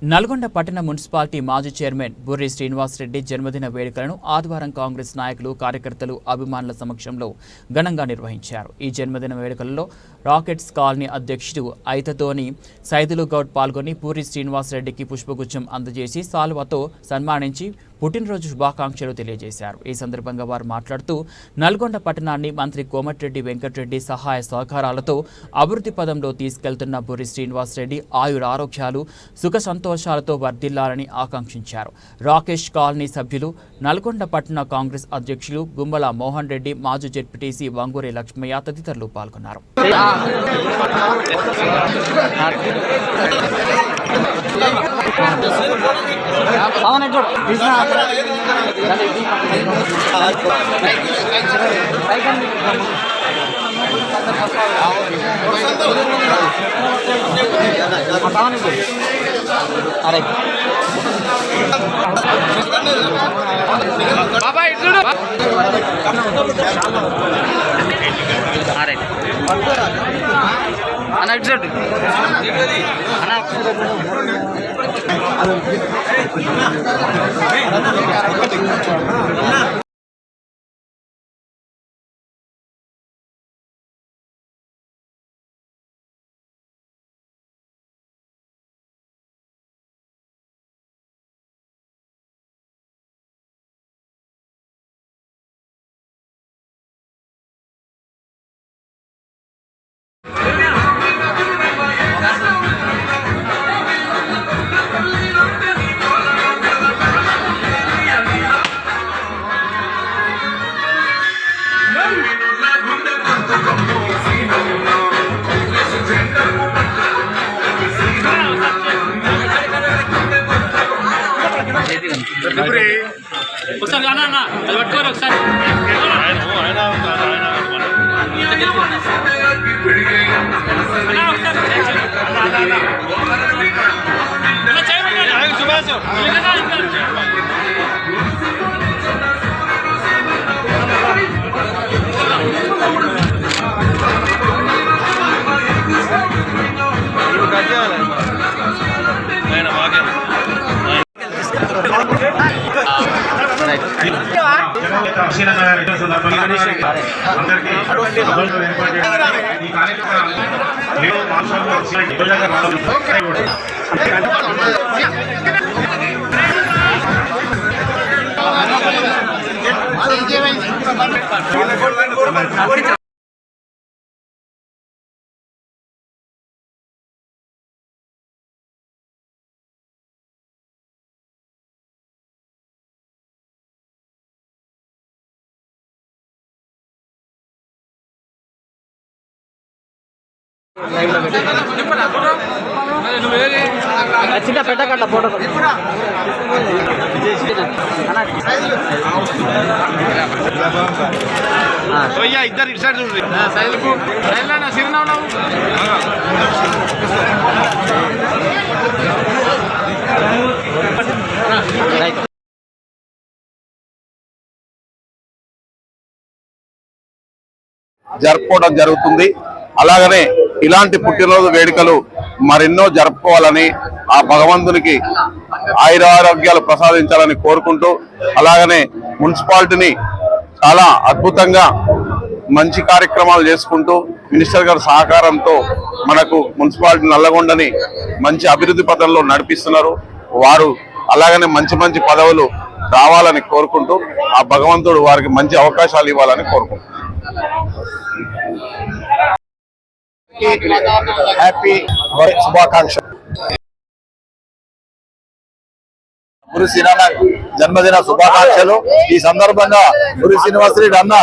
నల్గొండ పట్టణ మున్సిపాలిటీ మాజీ చైర్మన్ బుర్రి శ్రీనివాసరెడ్డి జన్మదిన వేడుకలను ఆదివారం కాంగ్రెస్ నాయకులు కార్యకర్తలు అభిమానుల సమక్షంలో ఘనంగా నిర్వహించారు। ఈ జన్మదిన వేడుకలలో రాకెట్స్ కాలనీ అధ్యక్షుడు ఐతతోని సైదులు గౌడ్ పాల్గొని బుర్రి శ్రీనివాసరెడ్డికి పుష్పగుచ్చం అందజేసి సాల్వాతో సన్మానించి పుట్టినరోజు శుభాకాంక్షలు తెలియజేశారు। ఈ సందర్భంగా వారు మాట్లాడుతూ నల్గొండ పట్టణాన్ని మంత్రి కోమటిరెడ్డి వెంకటరెడ్డి సహాయ సహకారాలతో అభివృద్ధి పదంలో తీసుకెళ్తున్న బుర్రి శ్రీనివాసరెడ్డి ఆయురారోగ్యాలు సుఖ సంతోషాలతో వర్ధిల్లాలని ఆకాంక్షించారు। రాకేష్ కాలనీ సభ్యులు నల్గొండ పట్టణ కాంగ్రెస్ అధ్యక్షులు గుమ్మల మోహన్ రెడ్డి, మాజీ జెడ్పీటీసీ వంగూరి లక్ష్మయ్య తదితరులు పాల్గొన్నారు। చిన్న పెట్టకట్ల ఫోటో ఇద్దరు ఇటు సైడ్ చూడండి చిరునవ్వు జరుపుకోవడం జరుగుతుంది। అలాగనే ఇలాంటి పుట్టినరోజు వేడుకలు మరెన్నో జరుపుకోవాలని ఆ భగవంతునికి ఆయురారోగ్యాలు ప్రసాదించాలని కోరుకుంటూ, అలాగనే మున్సిపాలిటీని చాలా అద్భుతంగా మంచి కార్యక్రమాలు చేసుకుంటూ మినిస్టర్ గారి సహకారంతో మనకు మున్సిపాలిటీ నల్లగొండని మంచి అభివృద్ధి పథంలో నడిపిస్తున్నారు। వారు అలాగనే మంచి మంచి పదవులు రావాలని కోరుకుంటూ ఆ భగవంతుడు వారికి మంచి అవకాశాలు ఇవ్వాలని కోరుకుంటున్నాను। హ్యాపీ శుభాకాంక్షలు। బుర్రి శ్రీనాన్న జన్మదిన శుభాకాంక్షలు। ఈ సందర్భంగా బుర్రి శ్రీనివాసరెడ్డి అన్న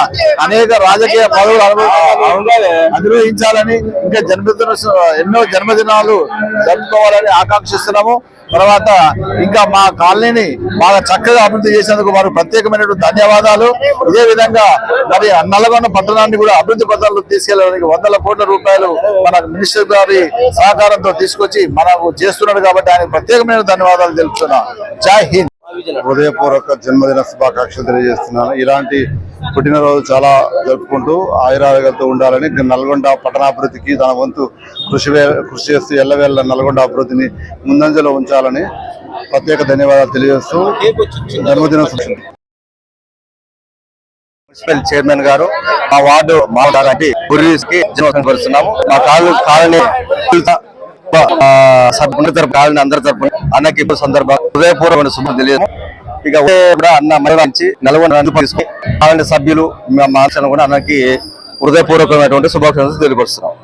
అనేక రాజకీయ పదవులు అనుభవించాలని, ఇంకా ఎన్నో జన్మదినాలు జరుపుకోవాలని ఆకాంక్షిస్తున్నాము। తర్వాత ఇంకా మా కాలనీని బాగా చక్కగా అభివృద్ధి చేసేందుకు వారు ప్రత్యేకమైనటువంటి ధన్యవాదాలు। ఇదే విధంగా మరి నల్గొండ పట్టణాన్ని కూడా అభివృద్ధి పథంలో తీసుకెళ్లడానికి 100 కోట్ల రూపాయలు మన మినిస్టర్ గారి సహకారంతో తీసుకొచ్చి మనకు చేస్తున్నాడు కాబట్టి ఆయన ప్రత్యేకమైన ధన్యవాదాలు తెలుపుతున్నాం। జై హింద్। హృదయపూర్వక జన్మదిన శుభాకాంక్షలు తెలియజేస్తున్నాను. ఇలాంటి పుట్టినరోజు చాలా జరుపుకుంటూ ఆయురారోగ్యాలతో ఉండాలని, నల్గొండ పట్టణాభివృద్ధికి తన వంతు కృషి చేస్తూ ఎల్లవేళ నల్గొండ అభివృద్ధిని ముందంజలో ఉంచాలని ప్రత్యేక ధన్యవాదాలు తెలియజేస్తూ జన్మదిన మున్సిపల్ చైర్మన్ గారు, మా వార్డు మాట్లాడి గుర్రీస్కి జన్మదినపరుస్తున్నాము. మా కాలనీ కాలనీ అందరి తరపున అన్నకి సందర్భంగా హృదయపూర్వక శుభం తెలియదు. ఇక కూడా అన్న మరణించి నల్గొండ కాలనీ సభ్యులు మా కూడా అన్నకి హృదయపూర్వకమైనటువంటి శుభాకాంక్షలు తెలియపరుస్తున్నాం.